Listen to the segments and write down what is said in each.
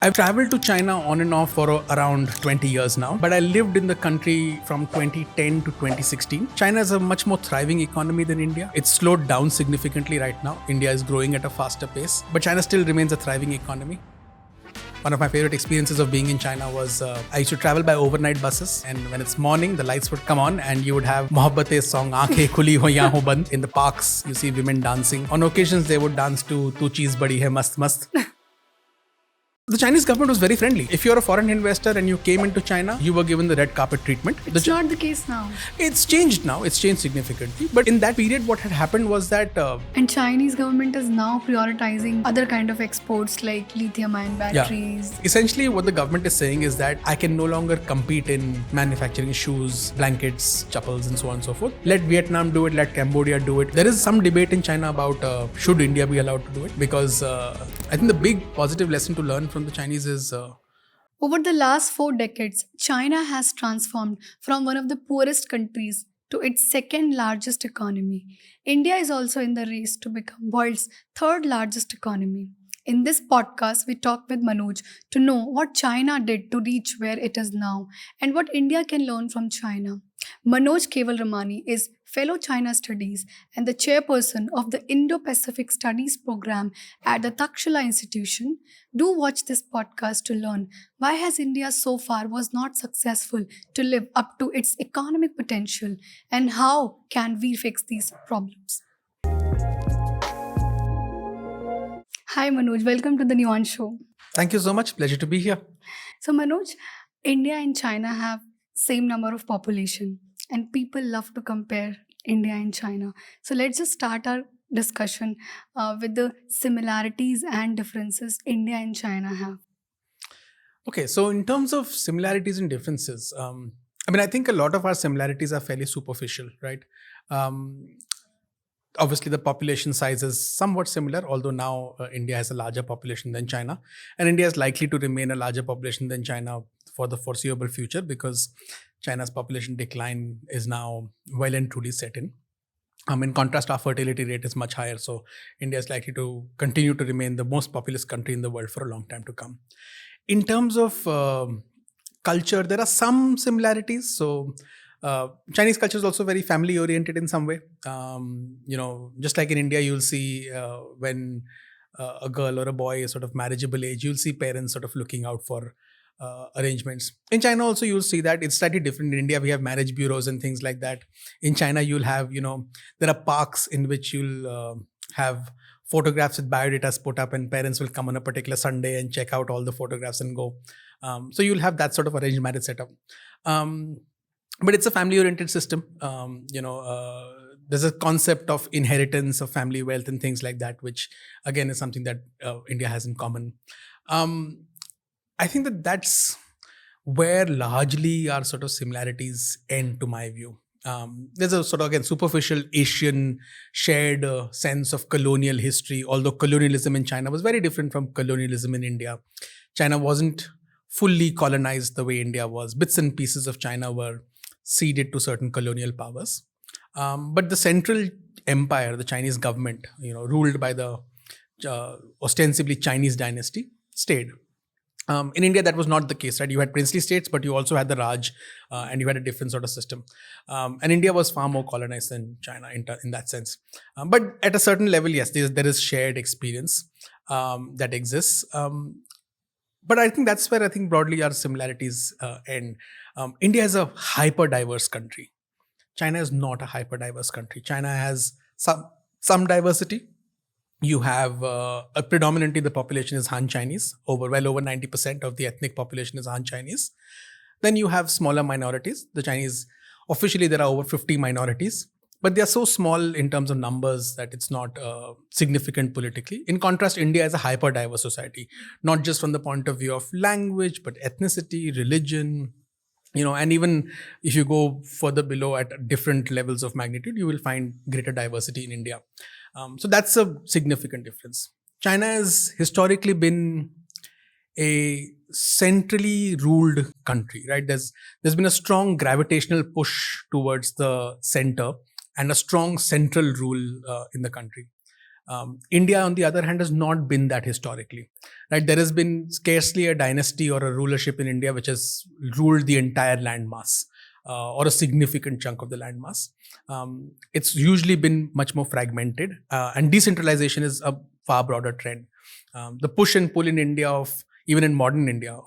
I've traveled to China on and off for around 20 years now, but I lived in the country from 2010 to 2016. China is a much more thriving economy than India. It's slowed down significantly right now. India is growing at a faster pace, but China still remains a thriving economy. One of my favorite experiences of being in China was I used to travel by overnight buses, and when it's morning, the lights would come on, and you would have Mohabbate's song "Aankhein Khuli Ho Ya Ho Band." In the parks, you see women dancing. On occasions, they would dance to "Tu Cheez Badi Hai Mast Mast." The Chinese government was very friendly. If you're a foreign investor and you came into China, you were given the red carpet treatment. It's not the case now. It's changed now. It's changed significantly. But in that period, what had happened was that... And Chinese government is now prioritizing other kind of exports like lithium-ion batteries. Yeah. Essentially, what the government is saying is that I can no longer compete in manufacturing shoes, blankets, chappals, and so on and so forth. Let Vietnam do it. Let Cambodia do it. There is some debate in China about should India be allowed to do it, because I think the big positive lesson to learn from the Chinese is... Over the last 4 decades, China has transformed from one of the poorest countries to its second largest economy. India is also in the race to become world's third largest economy. In this podcast, we talk with Manoj to know what China did to reach where it is now and what India can learn from China. Manoj Kewalramani is Fellow China Studies and the chairperson of the Indo-Pacific Studies program at the Takshashila institution. Do watch this podcast to learn why has India so far was not successful to live up to its economic potential and how can we fix these problems. Hi Manoj, welcome to the Nuance Show. Thank you so much. Pleasure to be here. So Manoj, India and China have same number of population and people love to compare India and China. So let's just start our discussion with the similarities and differences India and China have. Okay, so in terms of similarities and differences, I think a lot of our similarities are fairly superficial, right? Obviously, the population size is somewhat similar, although now India has a larger population than China. And India is likely to remain a larger population than China for the foreseeable future because China's population decline is now well and truly set in. In contrast, our fertility rate is much higher. So India is likely to continue to remain the most populous country in the world for a long time to come. In terms of culture, there are some similarities. So Chinese culture is also very family oriented in some way. Just like in India, you'll see when a girl or a boy is sort of marriageable age, you'll see parents sort of looking out for arrangements. In China also, you'll see that it's slightly different. In India, we have marriage bureaus and things like that. In China, you'll have, there are parks in which you'll have photographs with biodatas put up and parents will come on a particular Sunday and check out all the photographs and go. So you'll have that sort of arranged marriage setup. But it's a family-oriented system. There's a concept of inheritance of family wealth and things like that, which again is something that India has in common. I think that that's where largely our sort of similarities end, to my view. There's a sort of, again, superficial Asian shared sense of colonial history, although colonialism in China was very different from colonialism in India. China wasn't fully colonized the way India was. Bits and pieces of China were ceded to certain colonial powers. But the central empire, the Chinese government, ruled by the ostensibly Chinese dynasty, stayed. In India, that was not the case, right? You had princely states, but you also had the Raj, and you had a different sort of system. And India was far more colonized than China in that sense. But at a certain level, yes, there is shared experience that exists. But I think that's where broadly our similarities end. India is a hyper-diverse country. China is not a hyper-diverse country. China has some diversity. You have predominantly the population is Han Chinese. Well over 90% of the ethnic population is Han Chinese. Then you have smaller minorities. The Chinese, officially there are over 50 minorities, but they are so small in terms of numbers that it's not significant politically. In contrast, India is a hyper-diverse society, not just from the point of view of language, but ethnicity, religion, and even if you go further below at different levels of magnitude, you will find greater diversity in India. So that's a significant difference. China has historically been a centrally ruled country, right? There's been a strong gravitational push towards the center and a strong central rule in the country. India, on the other hand, has not been that historically. Right? There has been scarcely a dynasty or a rulership in India which has ruled the entire landmass or a significant chunk of the landmass. It's usually been much more fragmented, and decentralization is a far broader trend. The push and pull in India even in modern India,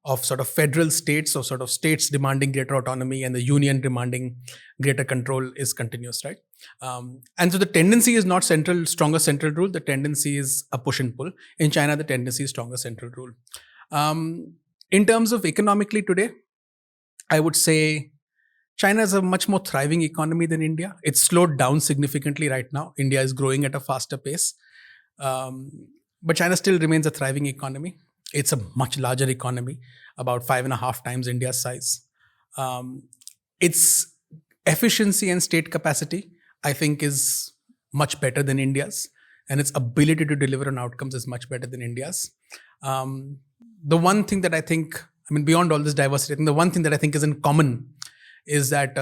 of sort of federal states, or sort of states demanding greater autonomy and the union demanding greater control is continuous, right? And so the tendency is not stronger central rule. The tendency is a push and pull. In China, the tendency is stronger central rule. In terms of economically today, I would say China is a much more thriving economy than India. It's slowed down significantly right now. India is growing at a faster pace. But China still remains a thriving economy. It's a much larger economy, about 5.5 times India's size. Its efficiency and state capacity, I think, is much better than India's, and its ability to deliver on outcomes is much better than India's. The one thing that I think, beyond all this diversity, I think the one thing that I think is in common is that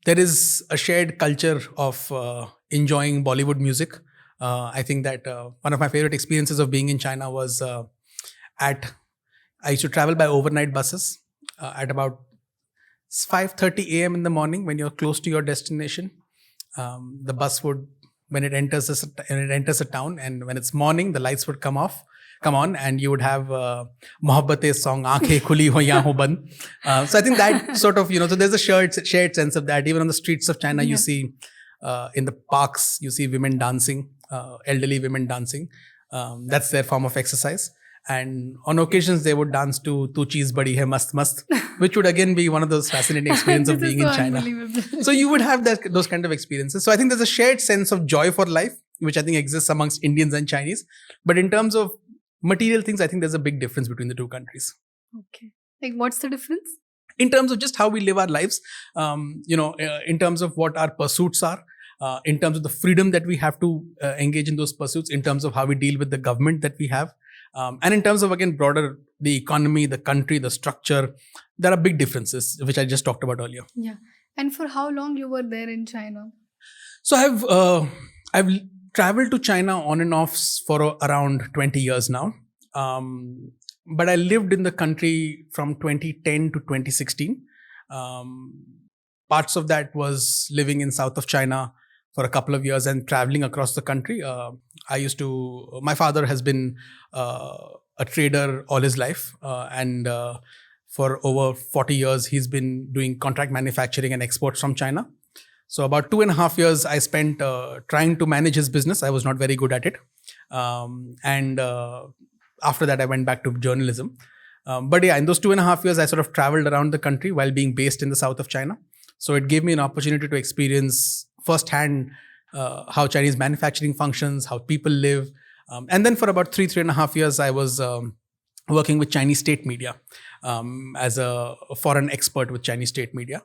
there is a shared culture of enjoying Bollywood music. I think that one of my favorite experiences of being in China was I used to travel by overnight buses at about 5:30 a.m. in the morning when you're close to your destination. The bus would, when it enters a town, and when it's morning, the lights would come on, and you would have Mohabbate's song "Aankhein khuli ho ya ho band." So I think that sort of, so there's a shared sense of that. Even on the streets of China, you see in the parks, you see women dancing, elderly women dancing. That's their form of exercise. And on occasions, they would dance to "Tu Cheez Badi Hai Mast Mast," which would again be one of those fascinating experiences of being in China. So you would have those kind of experiences. So I think there's a shared sense of joy for life, which I think exists amongst Indians and Chinese. But in terms of material things, I think there's a big difference between the two countries. Okay. Like, what's the difference? In terms of just how we live our lives, in terms of what our pursuits are, in terms of the freedom that we have to engage in those pursuits, in terms of how we deal with the government that we have, and in terms of, again, broader, the economy, the country, the structure, there are big differences, which I just talked about earlier. Yeah. And for how long you were there in China? So I've traveled to China on and off for around 20 years now. But I lived in the country from 2010 to 2016. Parts of that was living in south of China for a couple of years and traveling across the country. My father has been a trader all his life, and for over 40 years, he's been doing contract manufacturing and exports from China. So about 2.5 years I spent trying to manage his business. I was not very good at it. And after that, I went back to journalism. But yeah, in those 2.5 years, I sort of traveled around the country while being based in the south of China. So it gave me an opportunity to experience firsthand how Chinese manufacturing functions, how people live. And then for about 3.5 years, I was working with Chinese state media as a foreign expert with Chinese state media.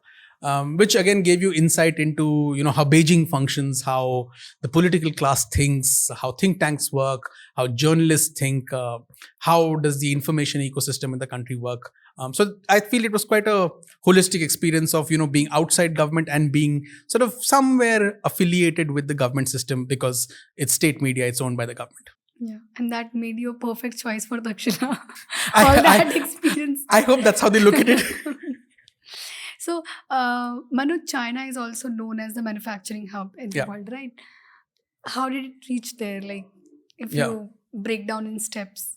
Which again gave you insight into, how Beijing functions, how the political class thinks, how think tanks work, how journalists think, how does the information ecosystem in the country work. So I feel it was quite a holistic experience of, being outside government and being sort of somewhere affiliated with the government system, because it's state media, it's owned by the government. Yeah, and that made you a perfect choice for Takshashila. All that experience. I hope that's how they look at it. So, Manoj, China is also known as the manufacturing hub in the world, right? How did it reach there? Like, if you break down in steps.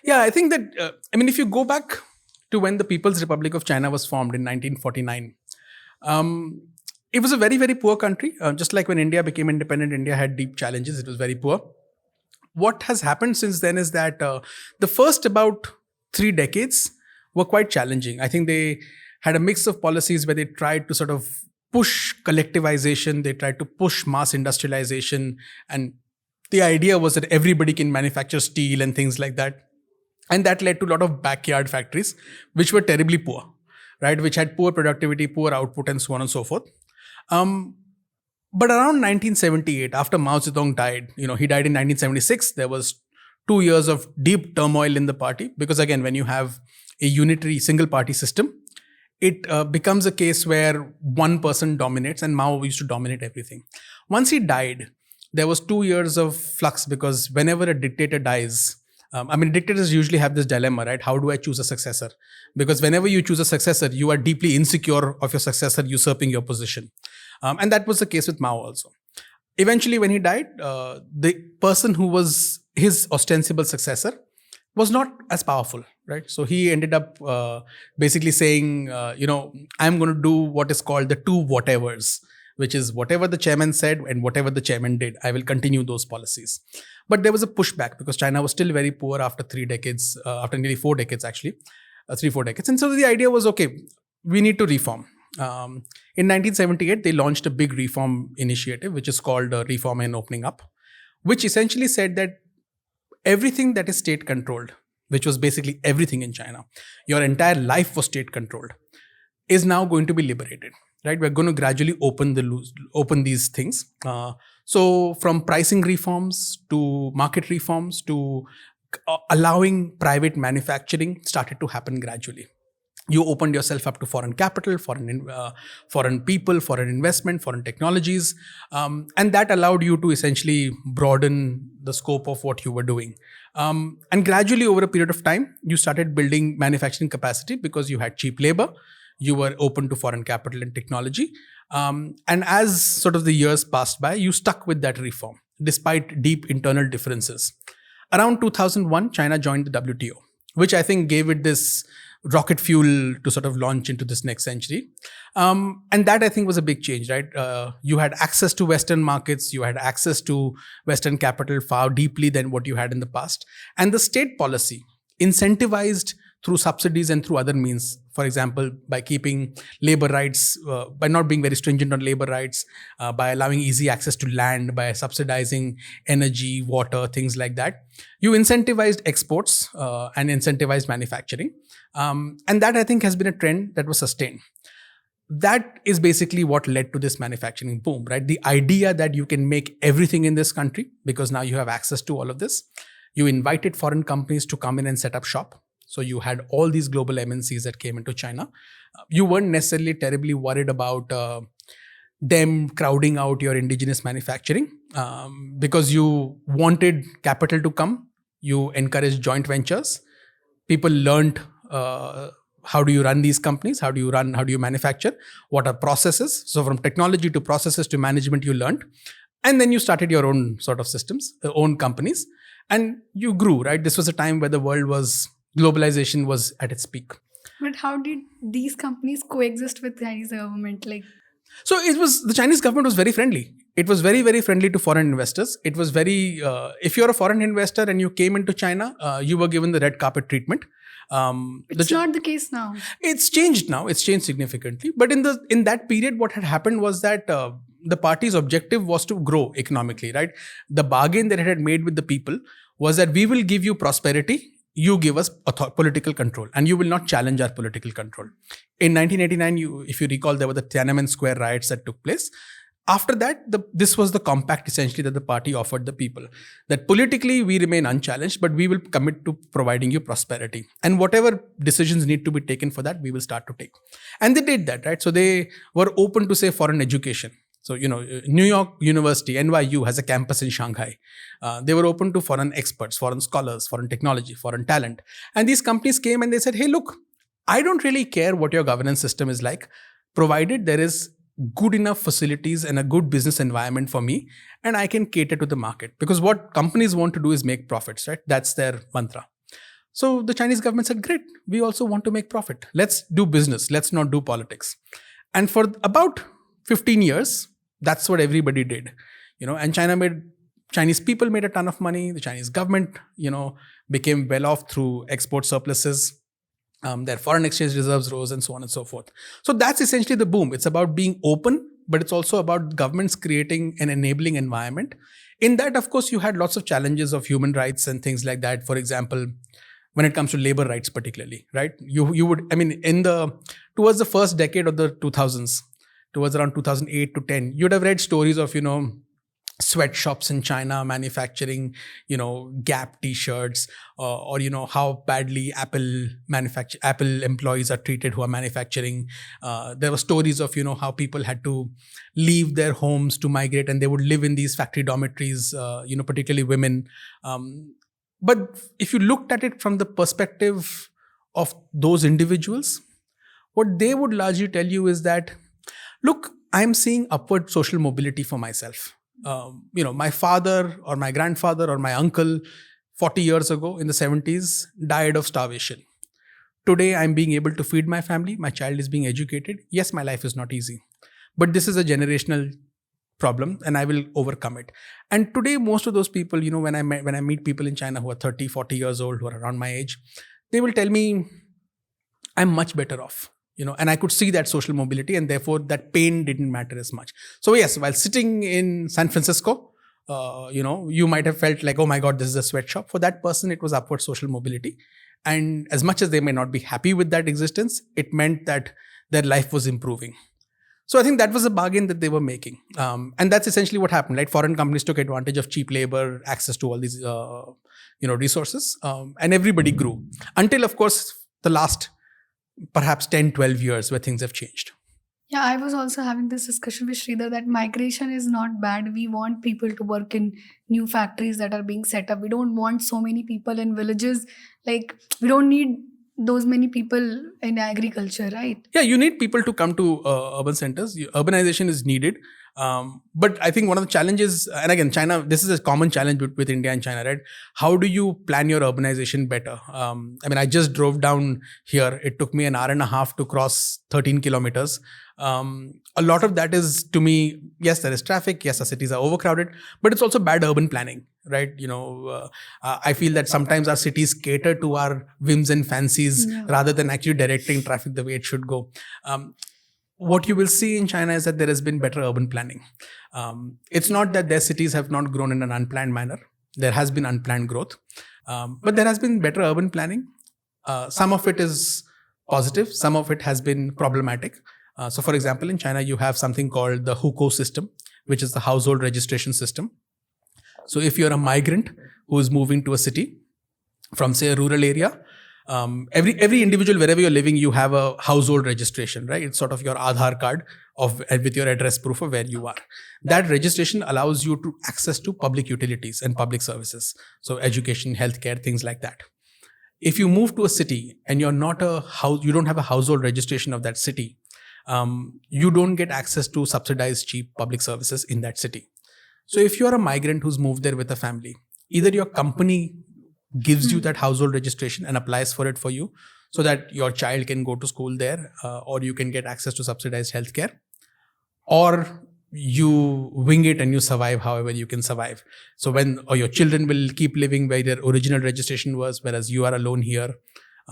Yeah, I think that, if you go back to when the People's Republic of China was formed in 1949, it was a very, very poor country. Just like when India became independent, India had deep challenges. It was very poor. What has happened since then is that the first about 3 decades were quite challenging. I think they had a mix of policies where they tried to sort of push collectivization, they tried to push mass industrialization, and the idea was that everybody can manufacture steel and things like that. And that led to a lot of backyard factories, which were terribly poor, right? Which had poor productivity, poor output, and so on and so forth. But around 1978, after Mao Zedong died, he died in 1976, there was 2 years of deep turmoil in the party, because again, when you have a unitary single party system, it becomes a case where one person dominates, and Mao used to dominate everything. Once he died, there was 2 years of flux, because whenever a dictator dies, dictators usually have this dilemma, right? How do I choose a successor? Because whenever you choose a successor, you are deeply insecure of your successor usurping your position. And that was the case with Mao also. Eventually, when he died, the person who was his ostensible successor was not as powerful, right? So he ended up basically saying, I'm going to do what is called the two whatevers, which is whatever the chairman said and whatever the chairman did, I will continue those policies. But there was a pushback because China was still very poor after 3 decades, after nearly 4 decades actually, 3-4 decades. And so the idea was, okay, we need to reform. In 1978, they launched a big reform initiative, which is called Reform and Opening Up, which essentially said that everything that is state controlled, which was basically everything in China, your entire life was state controlled, is now going to be liberated. Right, we're going to gradually open these things. So from pricing reforms to market reforms to allowing private manufacturing started to happen gradually. You opened yourself up to foreign capital, foreign people, foreign investment, foreign technologies, and that allowed you to essentially broaden the scope of what you were doing. And gradually, over a period of time, you started building manufacturing capacity because you had cheap labor. You were open to foreign capital and technology. And as sort of the years passed by, you stuck with that reform, despite deep internal differences. Around 2001, China joined the WTO, which I think gave it this rocket fuel to sort of launch into this next century. And that I think was a big change, right? You had access to Western markets, you had access to Western capital far deeply than what you had in the past. And the state policy incentivized through subsidies and through other means. For example, by keeping labor rights, by not being very stringent on labor rights, by allowing easy access to land, by subsidizing energy, water, things like that. You incentivized exports and incentivized manufacturing. And that I think has been a trend that was sustained. That is basically what led to this manufacturing boom, right? The idea that you can make everything in this country because now you have access to all of this. You invited foreign companies to come in and set up shop. So you had all these global MNCs that came into China. You weren't necessarily terribly worried about them crowding out your indigenous manufacturing because you wanted capital to come. You encouraged joint ventures. People learned how do you run these companies? How do you manufacture? What are processes? So from technology to processes to management, you learned. And then you started your own sort of systems, own companies. And you grew, right? This was a time where globalization was at its peak. But how did these companies coexist with Chinese government? So the Chinese government was very friendly. It was very, very friendly to foreign investors. It was very, if you're a foreign investor and you came into China, you were given the red carpet treatment. It's not the case now. It's changed now. It's changed significantly. But in that period, what had happened was that the party's objective was to grow economically, right? The bargain that it had made with the people was that we will give you prosperity. You give us political control and you will not challenge our political control. In 1989, if you recall, there were the Tiananmen Square riots that took place. After that, this was the compact essentially that the party offered the people. That politically we remain unchallenged, but we will commit to providing you prosperity. And whatever decisions need to be taken for that, we will start to take. And they did that, right? So they were open to, say, foreign education. So, New York University, NYU, has a campus in Shanghai. They were open to foreign experts, foreign scholars, foreign technology, foreign talent. And these companies came and they said, hey, look, I don't really care what your governance system is like, provided there is good enough facilities and a good business environment for me, and I can cater to the market. Because what companies want to do is make profits, right? That's their mantra. So the Chinese government said, great, we also want to make profit. Let's do business. Let's not do politics. And for about 15 years, that's what everybody did, and Chinese people made a ton of money. The Chinese government, became well off through export surpluses. Their foreign exchange reserves rose and so on and so forth. So that's essentially the boom. It's about being open, but it's also about governments creating an enabling environment. In that, of course, you had lots of challenges of human rights and things like that. For example, when it comes to labor rights, particularly, right? You would, towards the first decade of the 2000s, towards around 2008 to 10, you'd have read stories of, sweatshops in China manufacturing, Gap T-shirts, or how badly Apple employees are treated who are manufacturing. There were stories of how people had to leave their homes to migrate, and they would live in these factory dormitories. Particularly women. But if you looked at it from the perspective of those individuals, what they would largely tell you is that, look, I'm seeing upward social mobility for myself. My father or my grandfather or my uncle 40 years ago in the 70s died of starvation. Today, I'm being able to feed my family. My child is being educated. Yes, my life is not easy, but this is a generational problem and I will overcome it. And today, most of those people, when I meet people in China who are 30, 40 years old, who are around my age, they will tell me I'm much better off. And I could see that social mobility, and therefore that pain didn't matter as much. So yes, while sitting in San Francisco, you might have felt like, oh my God, this is a sweatshop. For that person, it was upward social mobility. And as much as they may not be happy with that existence, it meant that their life was improving. So I think that was a bargain that they were making. And that's essentially what happened, right? Foreign companies took advantage of cheap labor, access to all these, resources, and everybody grew. Until, of course, the last perhaps 10, 12 years where things have changed. Yeah, I was also having this discussion with Sridhar that migration is not bad. We want people to work in new factories that are being set up. We don't want so many people in villages. Like, we don't need those many people in agriculture, right? Yeah, you need people to come to urban centers. Urbanization is needed. But I think one of the challenges, and again, China, this is a common challenge with India and China, right? How do you plan your urbanization better? I just drove down here. It took me an hour and a half to cross 13 kilometers. A lot of that is, to me, yes, there is traffic. Yes, our cities are overcrowded, but it's also bad urban planning, right? I feel that sometimes our cities cater to our whims and fancies rather than actually directing traffic the way it should go. What you will see in China is that there has been better urban planning. It's not that their cities have not grown in an unplanned manner. There has been unplanned growth, but there has been better urban planning. Some of it is positive. Some of it has been problematic. So for example, in China, you have something called the hukou system, which is the household registration system. So if you're a migrant who is moving to a city from, say, a rural area, every individual, wherever you're living, you have a household registration, right? It's sort of your Aadhaar card with your address proof of where you are. That registration allows you to access to public utilities and public services. So education, healthcare, things like that. If you move to a city and you don't have a household registration of that city, you don't get access to subsidized cheap public services in that city. So if you're a migrant who's moved there with a family, either your company gives you that household registration and applies for it for you so that your child can go to school there, or you can get access to subsidized healthcare, or you wing it and you survive however you can survive. So your children will keep living where their original registration was, whereas you are alone here,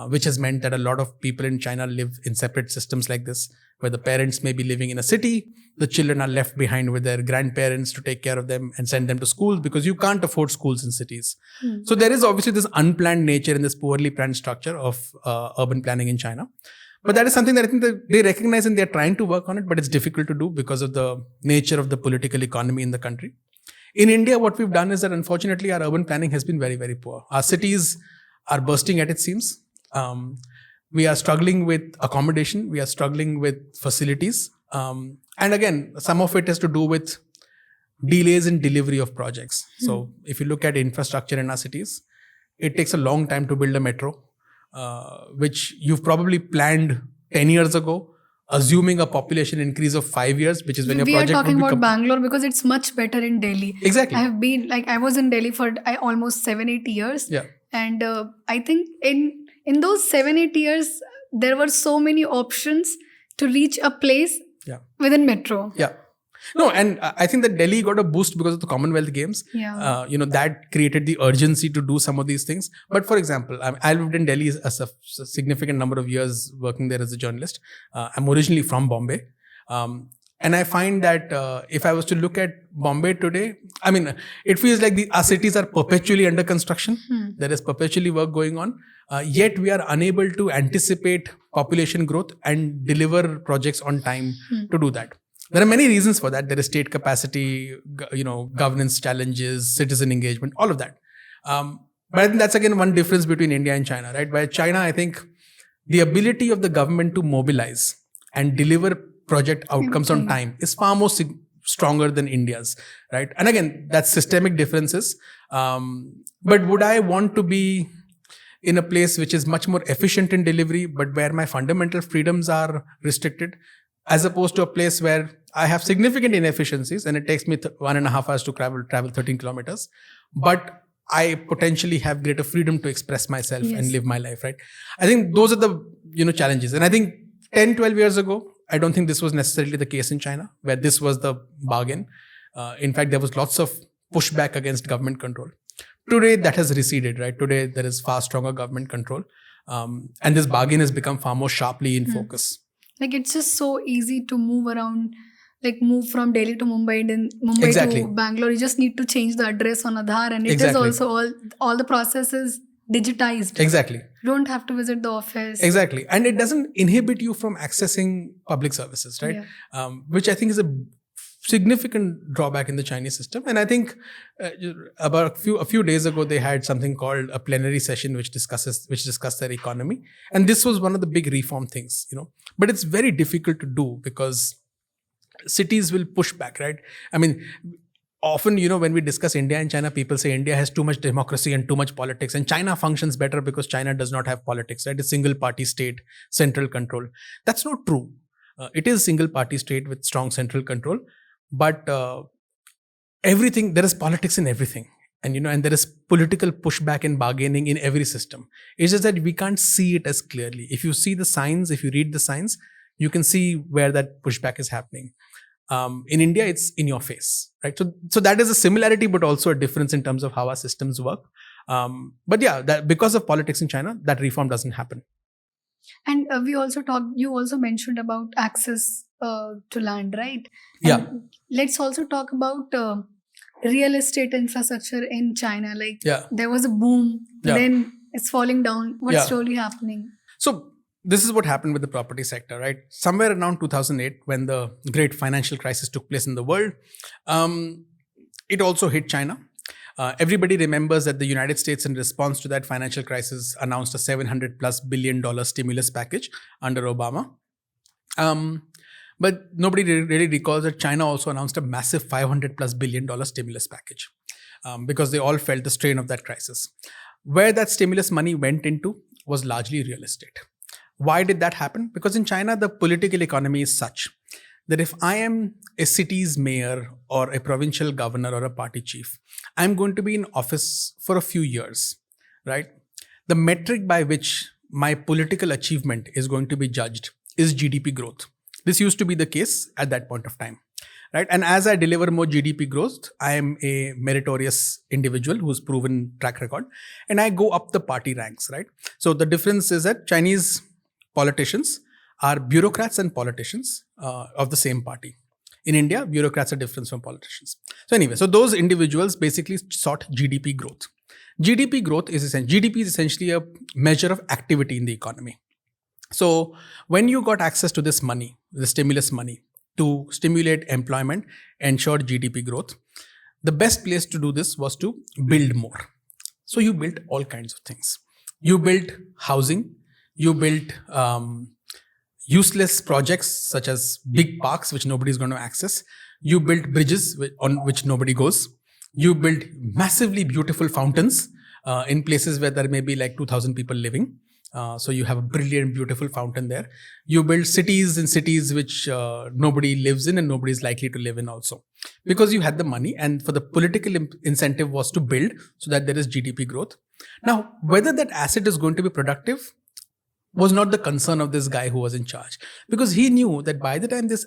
which has meant that a lot of people in China live in separate systems like this, where the parents may be living in a city, the children are left behind with their grandparents to take care of them and send them to school because you can't afford schools in cities. So there is obviously this unplanned nature and this poorly planned structure of urban planning in China. But that is something that I think that they recognize and they're trying to work on it, but it's difficult to do because of the nature of the political economy in the country. In India, what we've done is that unfortunately our urban planning has been very, very poor. Our cities are bursting at its seams. We are struggling with accommodation. We are struggling with facilities. And again, some of it has to do with delays in delivery of projects. So if you look at infrastructure in our cities, it takes a long time to build a metro, which you've probably planned 10 years ago, assuming a population increase of 5 years, which is when your project We are talking would about Bangalore because it's much better in Delhi. Exactly. I was in Delhi for almost 7-8 years. Yeah. And I think in those 7-8 years, there were so many options to reach a place within metro. Yeah. No, and I think that Delhi got a boost because of the Commonwealth Games. Yeah. That created the urgency to do some of these things. But for example, I lived in Delhi as a significant number of years working there as a journalist. I'm originally from Bombay. And I find that if I was to look at Bombay today, it feels like our cities are perpetually under construction. There is perpetually work going on. Yet we are unable to anticipate population growth and deliver projects on time to do that. There are many reasons for that. There is state capacity, governance challenges, citizen engagement, all of that. But I think that's again one difference between India and China, right? Where China, I think the ability of the government to mobilize and deliver project outcomes on time is far more stronger than India's, right? And again, that's systemic differences. But would I want to be in a place which is much more efficient in delivery, but where my fundamental freedoms are restricted, as opposed to a place where I have significant inefficiencies and it takes me 1.5 hours to travel 13 kilometers, but I potentially have greater freedom to express myself and live my life, right? I think those are the challenges. And I think 10, 12 years ago, I don't think this was necessarily the case in China, where this was the bargain. In fact, there was lots of pushback against government control. Today, that has receded, right? Today, there is far stronger government control. And this bargain has become far more sharply in focus. Like, it's just so easy to move around, like move from Delhi to Mumbai, then Mumbai to Bangalore. You just need to change the address on Aadhaar, and it is also all the processes digitized. Exactly. You don't have to visit the office. Exactly. And it doesn't inhibit you from accessing public services, right? Which I think is a significant drawback in the Chinese system. And I think about a few days ago, they had something called a plenary session which discussed their economy. And this was one of the big reform things, But it's very difficult to do because cities will push back, right? I mean, often, when we discuss India and China, people say India has too much democracy and too much politics, and China functions better because China does not have politics, right? It's single party state, central control. That's not true. It is single party state with strong central control, but there is politics in everything. And there is political pushback and bargaining in every system. It's just that we can't see it as clearly. If you see the signs, if you read the signs, you can see where that pushback is happening. In India, it's in your face, right? So that is a similarity, but also a difference in terms of how our systems work. But yeah, that because of politics in China, that reform doesn't happen. And you also mentioned about access to land, right? And let's also talk about real estate infrastructure in China. Like there was a boom, then it's falling down. What's slowly happening? So this is what happened with the property sector, right? Somewhere around 2008, when the great financial crisis took place in the world, it also hit China. Everybody remembers that the United States, in response to that financial crisis, announced a $700+ billion stimulus package under Obama. But nobody really recalls that China also announced a massive $500+ billion stimulus package because they all felt the strain of that crisis. Where that stimulus money went into was largely real estate. Why did that happen? Because in China, the political economy is such that if I am a city's mayor or a provincial governor or a party chief, I'm going to be in office for a few years, right? The metric by which my political achievement is going to be judged is GDP growth. This used to be the case at that point of time, right? And as I deliver more GDP growth, I am a meritorious individual who's proven track record, and I go up the party ranks, right? So the difference is that Chinese politicians are bureaucrats and politicians of the same party. In India, bureaucrats are different from politicians. So anyway, so those individuals basically sought GDP growth. GDP is essentially a measure of activity in the economy. So when you got access to this money, the stimulus money, to stimulate employment, ensure GDP growth, the best place to do this was to build more. So you built all kinds of things. You built housing. You built useless projects such as big parks, which nobody is going to access. You built bridges on which nobody goes. You built massively beautiful fountains in places where there may be like 2,000 people living. So you have a brilliant, beautiful fountain there. You build cities in cities which nobody lives in and nobody is likely to live in also. Because you had the money, and for the political incentive was to build so that there is GDP growth. Now, whether that asset is going to be productive was not the concern of this guy who was in charge, because he knew that by the time this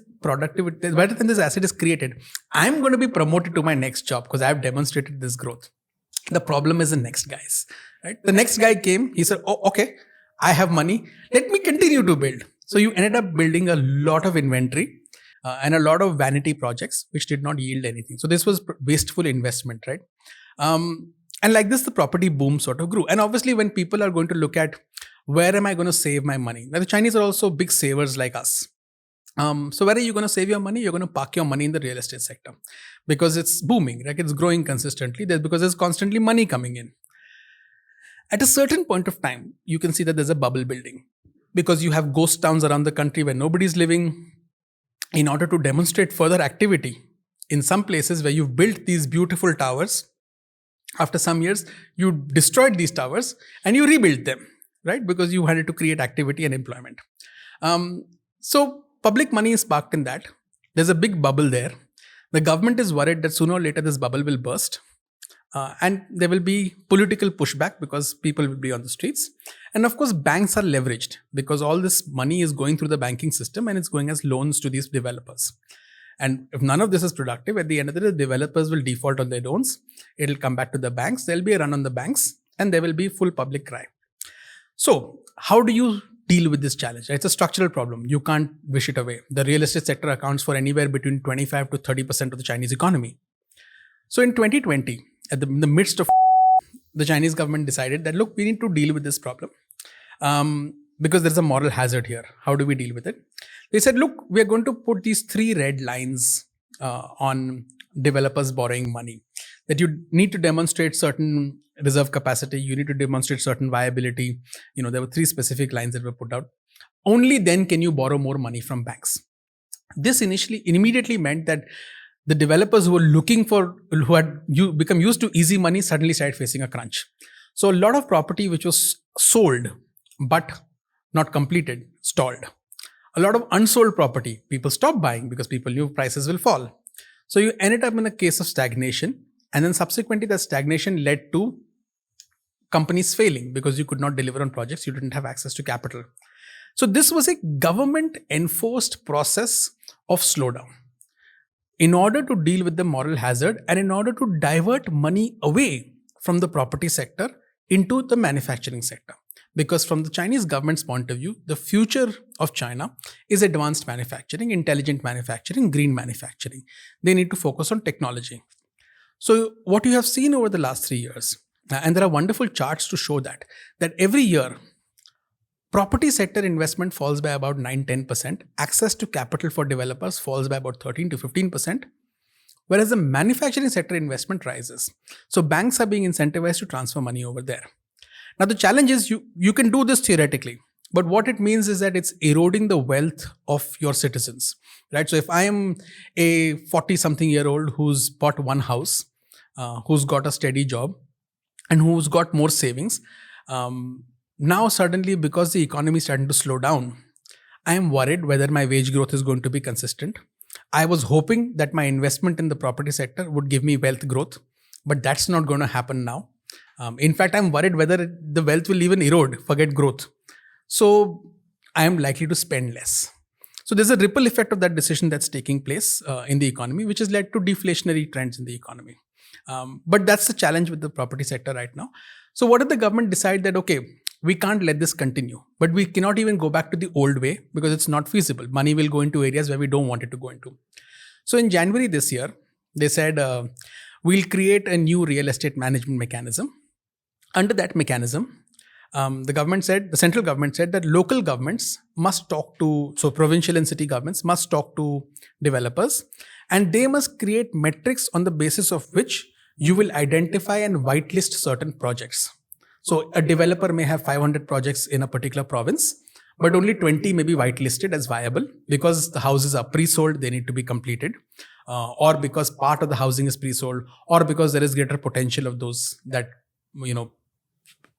asset is created, I'm going to be promoted to my next job because I've demonstrated this growth. The problem is the next guys, right? The next guy came, he said, oh, okay, I have money, let me continue to build. So you ended up building a lot of inventory and a lot of vanity projects, which did not yield anything. So this was wasteful investment, right? And like this, the property boom sort of grew. And obviously, when people are going to look at where am I going to save my money? Now, the Chinese are also big savers like us. So where are you going to save your money? You're going to park your money in the real estate sector because it's booming, like it's growing consistently. Because there's constantly money coming in. At a certain point of time, you can see that there's a bubble building because you have ghost towns around the country where nobody's living. In order to demonstrate further activity, in some places where you've built these beautiful towers, after some years, you destroyed these towers and you rebuilt them, right? Because you wanted to create activity and employment. So public money is parked in that. There's a big bubble there. The government is worried that sooner or later this bubble will burst. And there will be political pushback because people will be on the streets. And of course, banks are leveraged because all this money is going through the banking system and it's going as loans to these developers. And if none of this is productive, at the end of the day, developers will default on their loans. It'll come back to the banks. There'll be a run on the banks and there will be full public cry. So how do you deal with this challenge? It's a structural problem. You can't wish it away. The real estate sector accounts for anywhere between 25 to 30% of the Chinese economy. So in 2020, in the midst of the Chinese government decided that, look, we need to deal with this problem because there's a moral hazard here. How do we deal with it? They said, look, we are going to put these 3 red lines on developers borrowing money. That you need to demonstrate certain reserve capacity, you need to demonstrate certain viability. There were 3 specific lines that were put out. Only then can you borrow more money from banks. This immediately meant that the developers who had become used to easy money suddenly started facing a crunch. So a lot of property which was sold but not completed stalled. A lot of unsold property, people stopped buying because people knew prices will fall. So you ended up in a case of stagnation, and then subsequently that stagnation led to companies failing because you could not deliver on projects, you didn't have access to capital. So this was a government enforced process of slowdown. In order to deal with the moral hazard and in order to divert money away from the property sector into the manufacturing sector. Because from the Chinese government's point of view, the future of China is advanced manufacturing, intelligent manufacturing, green manufacturing. They need to focus on technology. So what you have seen over the last 3 years, and there are wonderful charts to show that every year, property sector investment falls by about 9-10%. Access to capital for developers falls by about 13 to 15%, whereas the manufacturing sector investment rises. So banks are being incentivized to transfer money over there. Now the challenge is you can do this theoretically, but what it means is that it's eroding the wealth of your citizens, right? So if I am a 40-something-year-old who's bought one house, who's got a steady job, and who's got more savings, now suddenly, because the economy is starting to slow down, I am worried whether my wage growth is going to be consistent. I was hoping that my investment in the property sector would give me wealth growth, but that's not going to happen now. In fact, I'm worried whether the wealth will even erode, forget growth. So I am likely to spend less. So there's a ripple effect of that decision that's taking place in the economy, which has led to deflationary trends in the economy. But that's the challenge with the property sector right now. So what did the government decide? That, okay, we can't let this continue, but we cannot even go back to the old way because it's not feasible. Money will go into areas where we don't want it to go into. So in January this year, they said, we'll create a new real estate management mechanism. Under that mechanism, the central government said that local governments must talk to, so provincial and city governments must talk to developers, and they must create metrics on the basis of which you will identify and whitelist certain projects. So a developer may have 500 projects in a particular province, but only 20 may be whitelisted as viable because the houses are pre-sold, they need to be completed, or because part of the housing is pre-sold, or because there is greater potential of those that,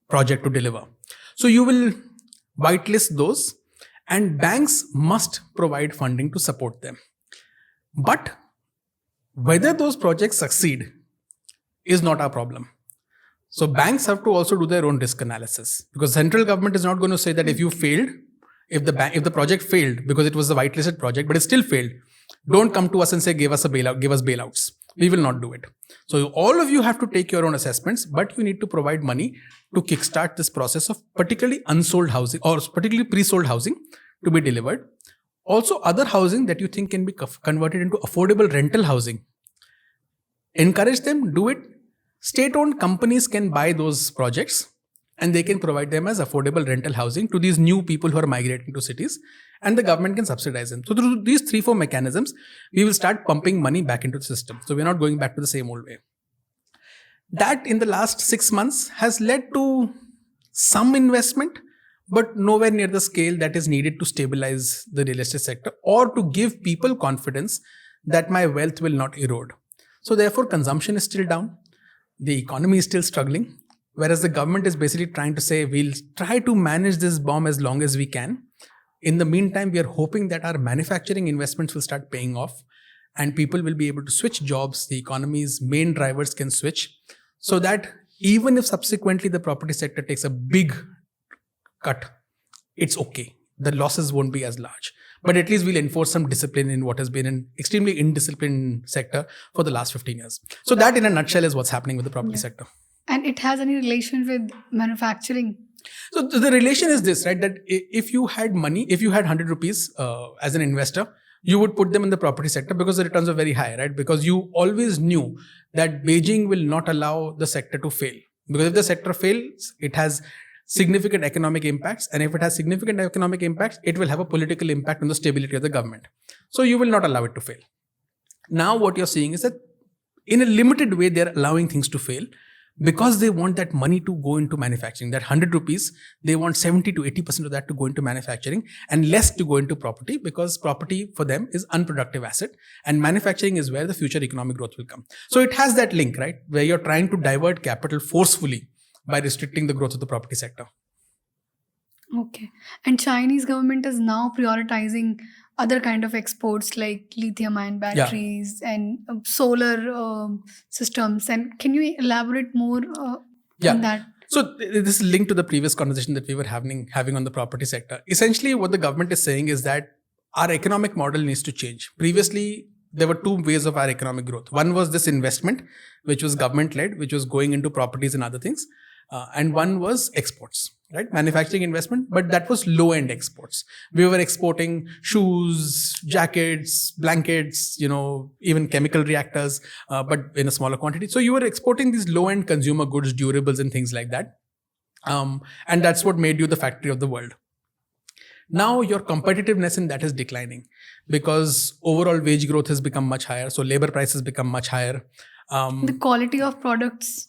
project to deliver. So you will whitelist those, and banks must provide funding to support them. But whether those projects succeed is not our problem. So banks have to also do their own risk analysis, because central government is not going to say that if you failed, if the project failed because it was a whitelisted project, but it still failed, don't come to us and say, give us bailouts. We will not do it. So all of you have to take your own assessments, but you need to provide money to kickstart this process of particularly unsold housing or particularly pre-sold housing to be delivered. Also other housing that you think can be converted into affordable rental housing. Encourage them, do it. State-owned companies can buy those projects and they can provide them as affordable rental housing to these new people who are migrating to cities, and the government can subsidize them. So through these 3-4 mechanisms, we will start pumping money back into the system. So we're not going back to the same old way. That in the last 6 months has led to some investment, but nowhere near the scale that is needed to stabilize the real estate sector or to give people confidence that my wealth will not erode. So therefore, consumption is still down. The economy is still struggling. Whereas the government is basically trying to say, we'll try to manage this bomb as long as we can. In the meantime, we are hoping that our manufacturing investments will start paying off and people will be able to switch jobs. The economy's main drivers can switch so that even if subsequently the property sector takes a big cut, it's okay. The losses won't be as large. But at least we'll enforce some discipline in what has been an extremely indisciplined sector for the last 15 years. So that in a nutshell is what's happening with the property sector. And it has any relation with manufacturing? So the relation is this, right? That if you had money, if you had 100 rupees as an investor, you would put them in the property sector because the returns are very high, right? Because you always knew that Beijing will not allow the sector to fail. Because if the sector fails, it has significant economic impacts. And if it has significant economic impacts, it will have a political impact on the stability of the government. So you will not allow it to fail. Now what you're seeing is that in a limited way, they're allowing things to fail because they want that money to go into manufacturing. That 100 rupees, they want 70 to 80% of that to go into manufacturing and less to go into property, because property for them is unproductive asset and manufacturing is where the future economic growth will come. So it has that link, right? Where you're trying to divert capital forcefully by restricting the growth of the property sector. Okay. And Chinese government is now prioritizing other kind of exports like lithium-ion batteries and solar systems. And can you elaborate more on that? So this is linked to the previous conversation that we were having on the property sector. Essentially, what the government is saying is that our economic model needs to change. Previously, there were two ways of our economic growth. One was this investment, which was government-led, which was going into properties and other things. And one was exports, right? Manufacturing investment, but that was low-end exports. We were exporting shoes, jackets, blankets, even chemical reactors, but in a smaller quantity. So you were exporting these low-end consumer goods, durables and things like that. And that's what made you the factory of the world. Now your competitiveness in that is declining because overall wage growth has become much higher. So labor prices become much higher. The quality of products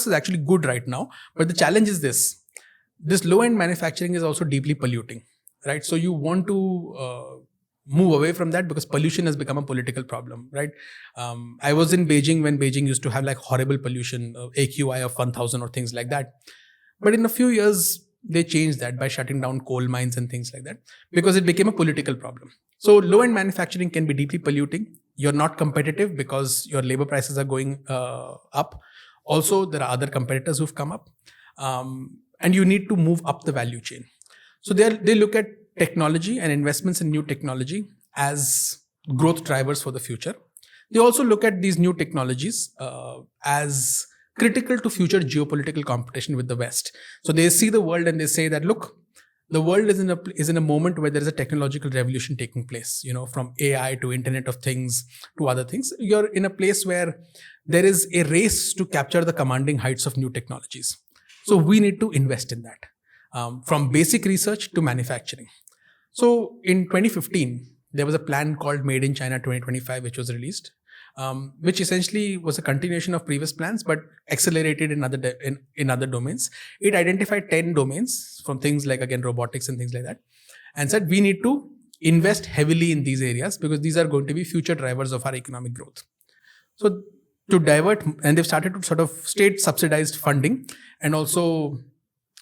is actually good right now, but the challenge is this low-end manufacturing is also deeply polluting, right? So you want to move away from that because pollution has become a political problem, right? I was in Beijing when Beijing used to have like horrible pollution, AQI of 1000 or things like that. But in a few years, they changed that by shutting down coal mines and things like that because it became a political problem. So low-end manufacturing can be deeply polluting. You're not competitive because your labor prices are going up. Also, there are other competitors who've come up. And you need to move up the value chain. So they look at technology and investments in new technology as growth drivers for the future. They also look at these new technologies as critical to future geopolitical competition with the West. So they see the world and they say that, look, the world is in a moment where there is a technological revolution taking place, from AI to Internet of Things to other things. You're in a place where there is a race to capture the commanding heights of new technologies. So we need to invest in that, from basic research to manufacturing. So in 2015, there was a plan called Made in China 2025, which was released, which essentially was a continuation of previous plans, but accelerated in other domains. It identified 10 domains from things like, again, robotics and things like that, and said we need to invest heavily in these areas because these are going to be future drivers of our economic growth. So to divert, and they've started to sort of state subsidized funding and also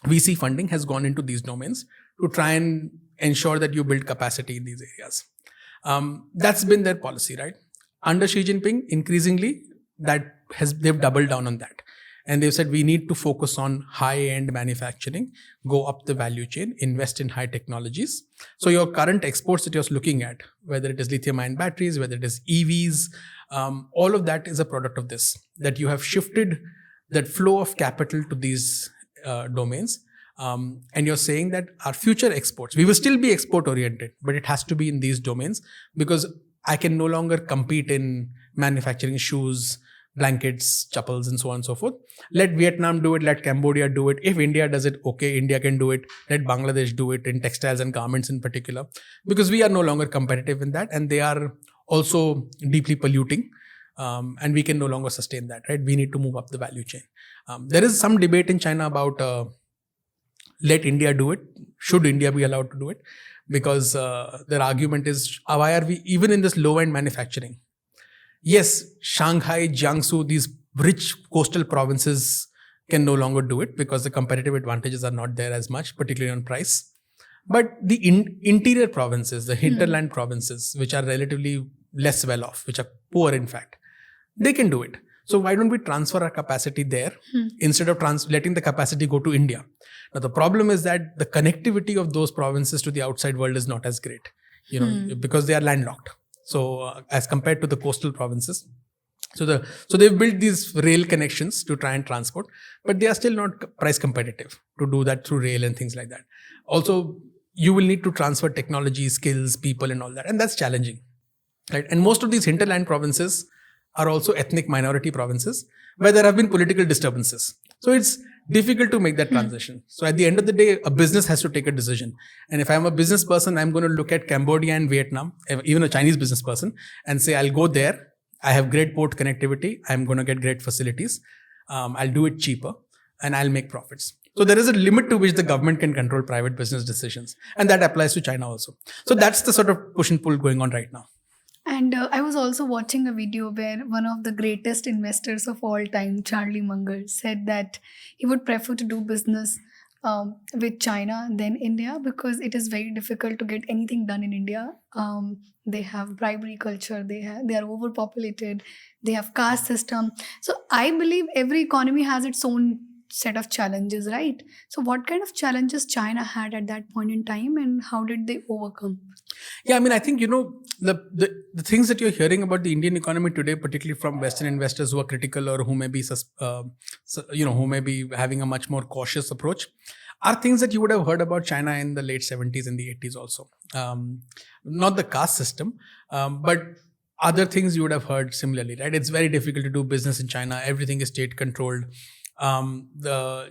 VC funding has gone into these domains to try and ensure that you build capacity in these areas. That's been their policy, right? Under Xi Jinping, increasingly, they've doubled down on that. And they've said we need to focus on high-end manufacturing, go up the value chain, invest in high technologies. So your current exports that you're looking at, whether it is lithium-ion batteries, whether it is EVs, all of that is a product of this, that you have shifted that flow of capital to these domains. And you're saying that our future exports, we will still be export-oriented, but it has to be in these domains because I can no longer compete in manufacturing shoes, blankets, chappals, and so on and so forth. Let Vietnam do it, let Cambodia do it. If India does it, okay, India can do it. Let Bangladesh do it in textiles and garments in particular, because we are no longer competitive in that, and they are also deeply polluting. And we can no longer sustain that, right? We need to move up the value chain. There is some debate in China about let India do it. Should India be allowed to do it? Because their argument is, why are we even in this low-end manufacturing? Yes, Shanghai, Jiangsu, these rich coastal provinces can no longer do it because the competitive advantages are not there as much, particularly on price. But the interior provinces, the hinterland provinces, which are relatively less well off, which are poor in fact, they can do it. So why don't we transfer our capacity there instead of letting the capacity go to India? Now the problem is that the connectivity of those provinces to the outside world is not as great, because they are landlocked. So as compared to the coastal provinces, so they've built these rail connections to try and transport, but they are still not price competitive to do that through rail and things like that. Also, you will need to transfer technology, skills, people, and all that, and that's challenging, right? And most of these hinterland provinces are also ethnic minority provinces where there have been political disturbances. So it's difficult to make that transition. So at the end of the day, a business has to take a decision. And if I'm a business person, I'm going to look at Cambodia and Vietnam, even a Chinese business person, and say, I'll go there. I have great port connectivity. I'm going to get great facilities. I'll do it cheaper and I'll make profits. So there is a limit to which the government can control private business decisions. And that applies to China also. So that's the sort of push and pull going on right now. And I was also watching a video where one of the greatest investors of all time, Charlie Munger, said that he would prefer to do business with China than India because it is very difficult to get anything done in India. They have bribery culture, they are overpopulated, they have caste system. So I believe every economy has its own set of challenges, right? So what kind of challenges China had at that point in time and how did they overcome? Yeah, I mean, I think, the things that you're hearing about the Indian economy today, particularly from Western investors who are critical or who may be, who may be having a much more cautious approach, are things that you would have heard about China in the late 70s and the 80s also. Not the caste system, but other things you would have heard similarly, right? It's very difficult to do business in China. Everything is state controlled. There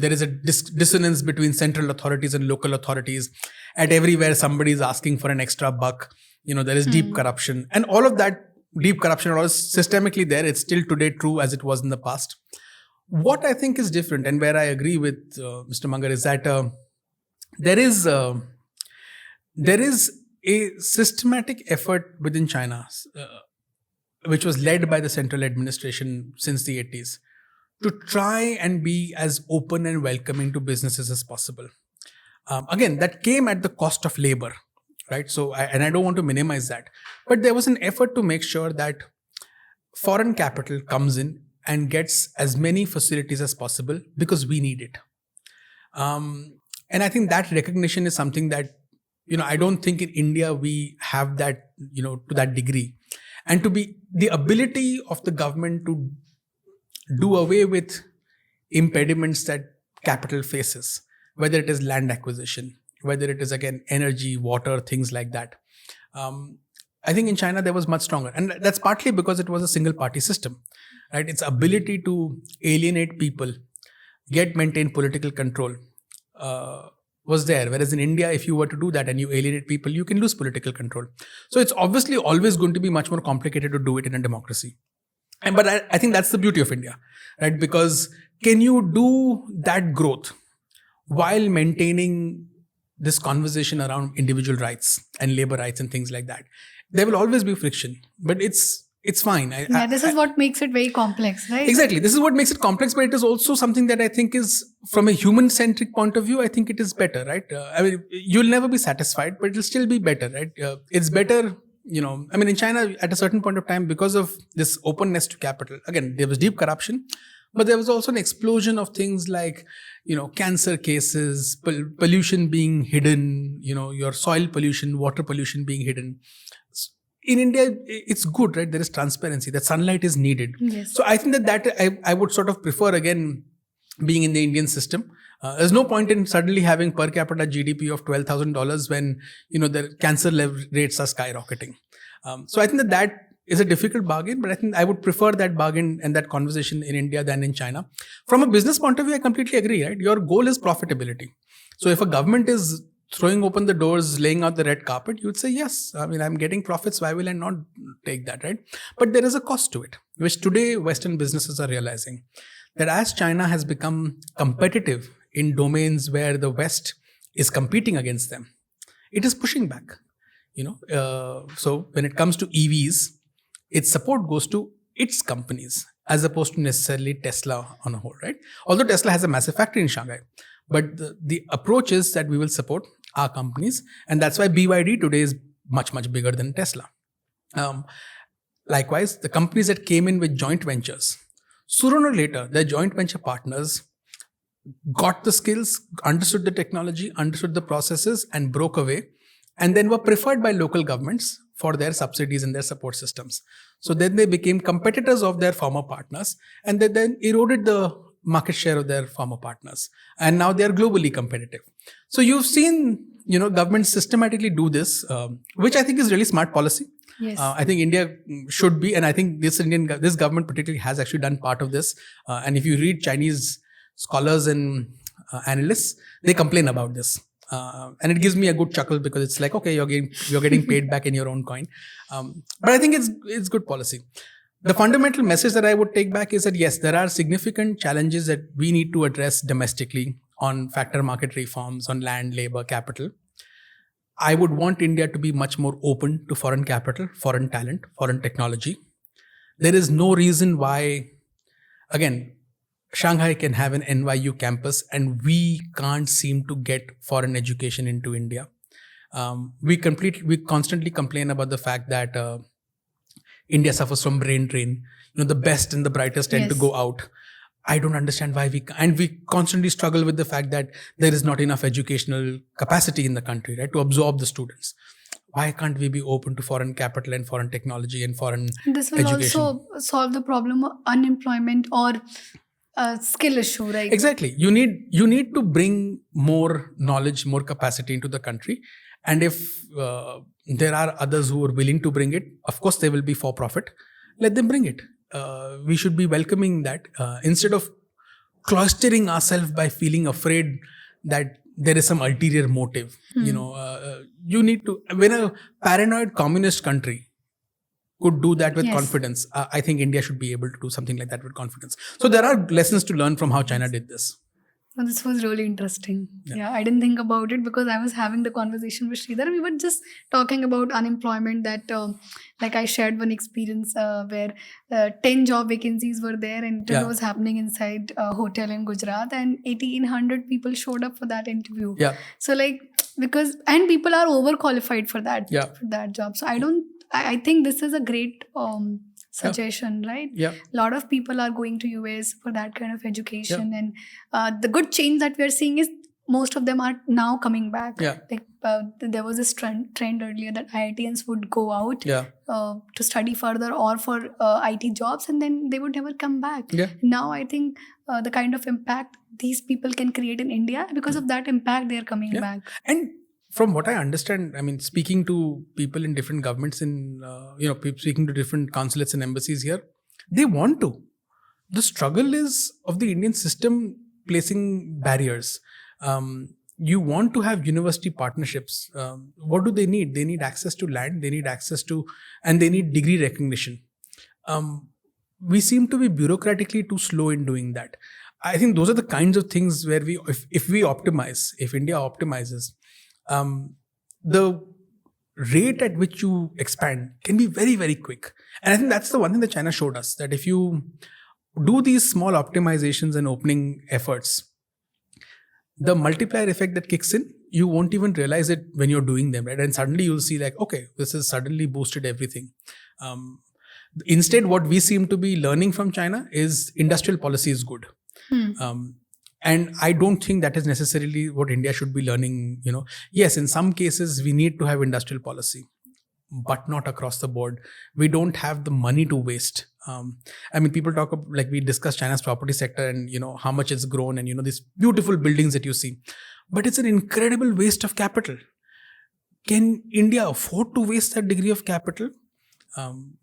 is a dissonance between central authorities and local authorities. At everywhere, somebody is asking for an extra buck. There is deep corruption, and all of that deep corruption all is systemically there. It's still today true as it was in the past. What I think is different, and where I agree with Mr. Munger, is that there is a systematic effort within China, which was led by the central administration since the 80s, to try and be as open and welcoming to businesses as possible. Again, that came at the cost of labor, right? So, I don't want to minimize that, but there was an effort to make sure that foreign capital comes in and gets as many facilities as possible because we need it. And I think that recognition is something that, I don't think in India we have that, to that degree. And to be the ability of the government to do away with impediments that capital faces, whether it is land acquisition, whether it is, again, energy, water, things like that. I think in China, there was much stronger. And that's partly because it was a single party system, right? Its ability to alienate people, maintain political control was there. Whereas in India, if you were to do that and you alienate people, you can lose political control. So it's obviously always going to be much more complicated to do it in a democracy. But I think that's the beauty of India, right? Because can you do that growth while maintaining this conversation around individual rights and labor rights and things like that? There will always be friction, but it's fine. This is what makes it very complex, right? Exactly. This is what makes it complex, but it is also something that I think is, from a human-centric point of view, I think it is better, right? You'll never be satisfied, but it'll still be better, right? It's better. In China, at a certain point of time, because of this openness to capital, again, there was deep corruption, but there was also an explosion of things like, cancer cases, pollution being hidden, your soil pollution, water pollution being hidden. In India, it's good, right? There is transparency, that sunlight is needed. Yes. So I think that I would sort of prefer, again, being in the Indian system. There's no point in suddenly having per capita GDP of $12,000 when, the cancer rates are skyrocketing. So I think that is a difficult bargain, but I think I would prefer that bargain and that conversation in India than in China. From a business point of view, I completely agree, right? Your goal is profitability. So if a government is throwing open the doors, laying out the red carpet, you would say, yes, I mean, I'm getting profits. Why will I not take that, right? But there is a cost to it, which today Western businesses are realizing that as China has become competitive in domains where the West is competing against them, it is pushing back. So when it comes to EVs, its support goes to its companies as opposed to necessarily Tesla on a whole, right? Although Tesla has a massive factory in Shanghai, but the approach is that we will support our companies, and that's why BYD today is much, much bigger than Tesla. Likewise, the companies that came in with joint ventures, sooner or later, their joint venture partners got the skills, understood the technology, understood the processes, and broke away, and then were preferred by local governments for their subsidies and their support systems. So then they became competitors of their former partners, and they then eroded the market share of their former partners. And now they are globally competitive. So you've seen, governments systematically do this, which I think is really smart policy. Yes. I think India should be, and I think this government particularly has actually done part of this. And if you read Chinese scholars and analysts, they complain about this. And it gives me a good chuckle because it's like, okay, you're getting paid back in your own coin. But I think it's good policy. The fundamental message that I would take back is that yes, there are significant challenges that we need to address domestically on factor market reforms, on land, labor, capital. I would want India to be much more open to foreign capital, foreign talent, foreign technology. There is no reason why, again, Shanghai can have an NYU campus and we can't seem to get foreign education into India. We constantly complain about the fact that India suffers from brain drain. The best and the brightest tend to go out. I don't understand why and we constantly struggle with the fact that there is not enough educational capacity in the country, right, to absorb the students. Why can't we be open to foreign capital and foreign technology and foreign This will education? also solve the problem of unemployment or skill issue, right? Exactly. You need to bring more knowledge, more capacity into the country. And if there are others who are willing to bring it, of course they will be for profit. Let them bring it. We should be welcoming that instead of cloistering ourselves by feeling afraid that there is some ulterior motive. You need to, when a paranoid communist country could do that with confidence, I think India should be able to do something like that with confidence. So there are lessons to learn from how China did this. Well, this was really interesting. Yeah, I didn't think about it because I was having the conversation with Sridhar. We were just talking about unemployment that, like I shared one experience where 10 job vacancies were there and it was happening inside a hotel in Gujarat and 1,800 people showed up for that interview. Yeah. So and people are overqualified for that job. So I think this is a great suggestion, right? Yeah. A lot of people are going to US for that kind of education, and the good change that we are seeing is most of them are now coming back. Yeah. There was this trend earlier that IITians would go out to study further or for IT jobs, and then they would never come back. Yeah. Now I think the kind of impact these people can create in India, because of that impact, they are coming back. And from what I understand, I mean, speaking to people in different governments, speaking to different consulates and embassies here, they want to. The struggle is of the Indian system placing barriers. You want to have university partnerships. What do they need? They need access to land. They need access to, and they need degree recognition. We seem to be bureaucratically too slow in doing that. I think those are the kinds of things where if we optimize, if India optimizes, the rate at which you expand can be very, very quick. And I think that's the one thing that China showed us, that if you do these small optimizations and opening efforts, the multiplier effect that kicks in, you won't even realize it when you're doing them, right? And suddenly you'll see like, okay, this has suddenly boosted everything. Instead, what we seem to be learning from China is industrial policy is good. And I don't think that is necessarily what India should be learning. Yes, in some cases, we need to have industrial policy, but not across the board. We don't have the money to waste. I mean, people talk about, like we discussed China's property sector and, how much it's grown and, these beautiful buildings that you see. But it's an incredible waste of capital. Can India afford to waste that degree of capital?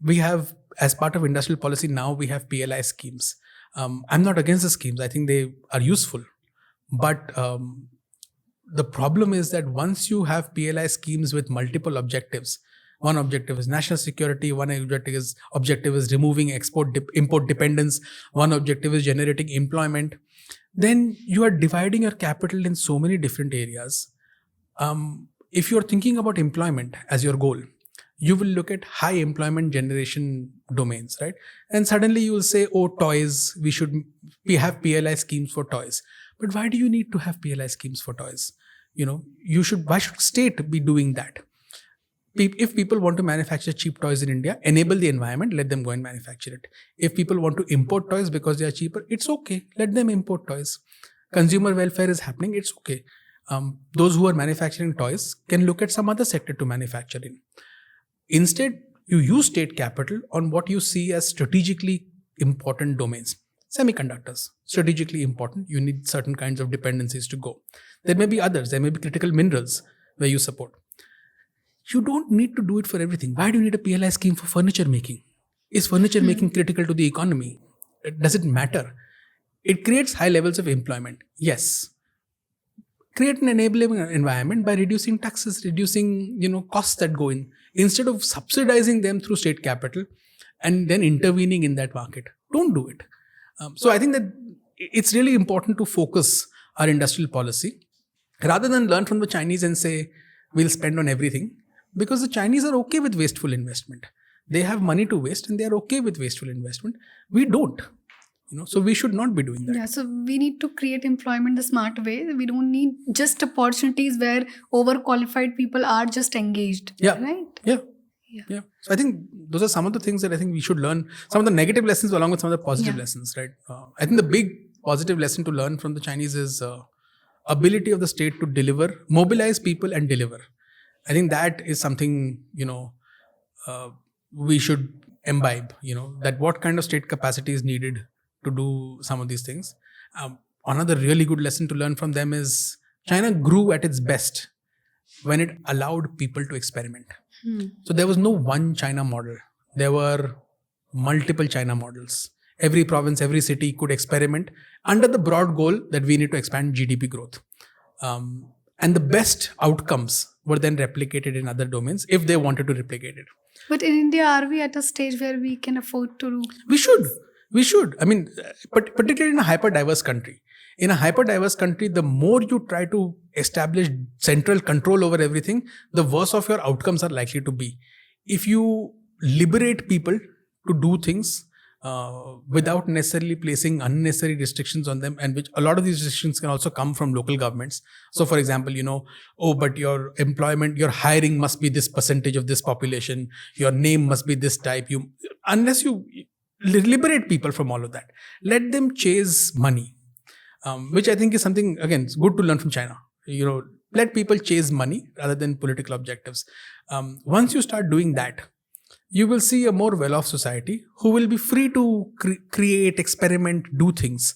We have, as part of industrial policy now, we have PLI schemes. I'm not against the schemes. I think they are useful. But the problem is that once you have PLI schemes with multiple objectives, one objective is national security, one objective is removing import dependence, one objective is generating employment, then you are dividing your capital in so many different areas. If you're thinking about employment as your goal, you will look at high employment generation domains, right? And suddenly you will say, oh, toys, we have PLI schemes for toys. But why do you need to have PLI schemes for toys? Why should state be doing that? If people want to manufacture cheap toys in India, enable the environment, let them go and manufacture it. If people want to import toys because they are cheaper, it's okay. Let them import toys. Consumer welfare is happening, it's okay. Those who are manufacturing toys can look at some other sector to manufacture in. Instead, you use state capital on what you see as strategically important domains. Semiconductors, strategically important. You need certain kinds of dependencies to go. There may be others. There may be critical minerals where you support. You don't need to do it for everything. Why do you need a PLI scheme for furniture making? Is furniture making critical to the economy? Does it matter? It creates high levels of employment. Yes. Create an enabling environment by reducing taxes, reducing costs that go in, instead of subsidizing them through state capital and then intervening in that market. Don't do it. So I think that it's really important to focus our industrial policy rather than learn from the Chinese and say we'll spend on everything, because the Chinese are okay with wasteful investment. They have money to waste and they are okay with wasteful investment. We don't. So we should not be doing that. Yeah, so we need to create employment the smart way. We don't need just opportunities where overqualified people are just engaged. Yeah. Right? Yeah. So I think those are some of the things that I think we should learn. Some of the negative lessons along with some of the positive lessons, right? I think the big positive lesson to learn from the Chinese is ability of the state to deliver, mobilize people and deliver. I think that is something, we should imbibe, that what kind of state capacity is needed to do some of these things. Another really good lesson to learn from them is China grew at its best when it allowed people to experiment. So there was no one China model. There were multiple China models. Every province, every city could experiment under the broad goal that we need to expand GDP growth. And the best outcomes were then replicated in other domains if they wanted to replicate it. But in India, are we at a stage where we can afford to do? We should. I mean, but particularly in a hyper-diverse country. In a hyper-diverse country, the more you try to establish central control over everything, the worse off your outcomes are likely to be. If you liberate people to do things without necessarily placing unnecessary restrictions on them, and which a lot of these restrictions can also come from local governments. So for example, but your employment, your hiring must be this percentage of this population, your name must be this type. Unless you liberate people from all of that, let them chase money, which I think is something, again, it's good to learn from China. Let people chase money rather than political objectives. Once you start doing that, you will see a more well-off society who will be free to create, experiment, do things,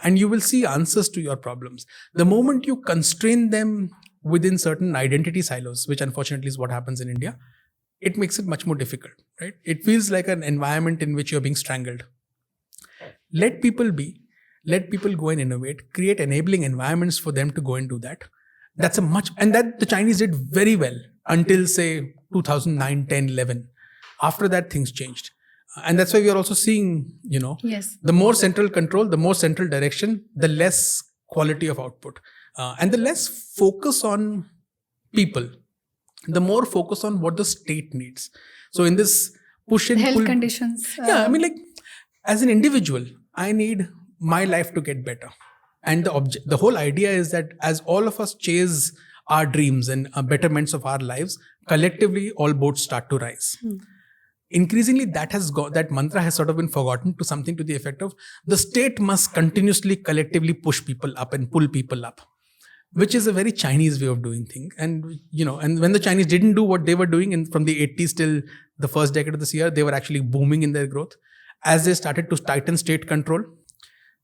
and you will see answers to your problems. The moment you constrain them within certain identity silos, which unfortunately is what happens in India, it makes it much more difficult, right? It feels like an environment in which you're being strangled. Let people be, let people go and innovate, create enabling environments for them to go and do that. And that the Chinese did very well until say 2009, 10, 11. After that, things changed. And that's why we are also seeing, the more central control, the more central direction, the less quality of output. And the less focus on people, the more focus on what the state needs. So in this push and health pull, conditions. As an individual, I need my life to get better. And the whole idea is that as all of us chase our dreams and betterments of our lives, collectively all boats start to rise. Increasingly, that mantra has sort of been forgotten to something to the effect of the state must continuously, collectively push people up and pull people up, which is a very Chinese way of doing things. And, and when the Chinese didn't do what they were doing from the 80s till the first decade of this year, they were actually booming in their growth. As they started to tighten state control,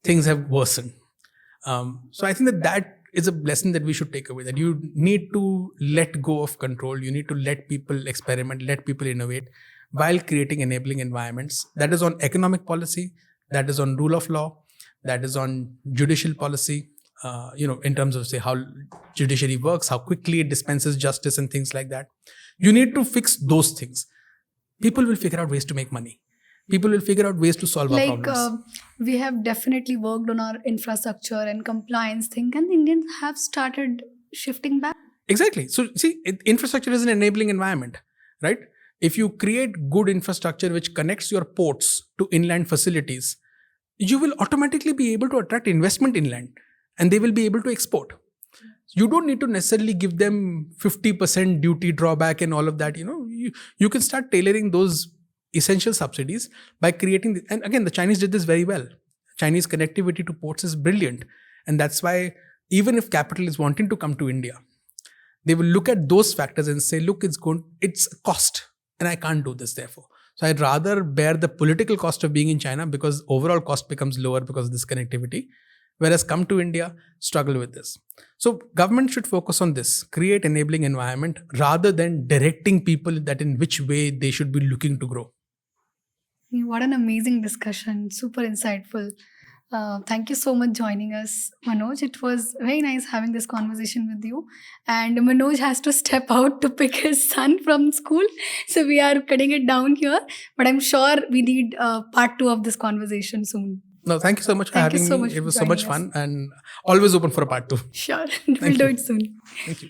things have worsened. So I think that is a lesson that we should take away, that you need to let go of control. You need to let people experiment, let people innovate. while creating enabling environments. That is on economic policy, that is on rule of law, that is on judicial policy, in terms of, say, how judiciary works, how quickly it dispenses justice and things like that. You need to fix those things. People will figure out ways to make money. People will figure out ways to solve our Like problems. we have definitely worked on our infrastructure and compliance thing, and the Indians have started shifting back. Exactly. So, see, infrastructure is an enabling environment, right? If you create good infrastructure which connects your ports to inland facilities, you will automatically be able to attract investment inland and they will be able to export. You don't need to necessarily give them 50% duty drawback and all of that. You can start tailoring those essential subsidies by creating, and again, the Chinese did this very well. Chinese connectivity to ports is brilliant. And that's why even if capital is wanting to come to India, they will look at those factors and say, look, it's a cost and I can't do this therefore. So I'd rather bear the political cost of being in China because overall cost becomes lower because of this connectivity. Whereas come to India, struggle with this. So government should focus on this, create enabling environment rather than directing people that in which way they should be looking to grow. What an amazing discussion, super insightful. Thank you so much joining us, Manoj. It was very nice having this conversation with you. And Manoj has to step out to pick his son from school. So we are cutting it down here. But I'm sure we need part 2 of this conversation soon. No, thank you so much for Thank you having so me. much It for was so much joining fun and always open for a part 2. Sure. We'll do you. it soon. Thank you.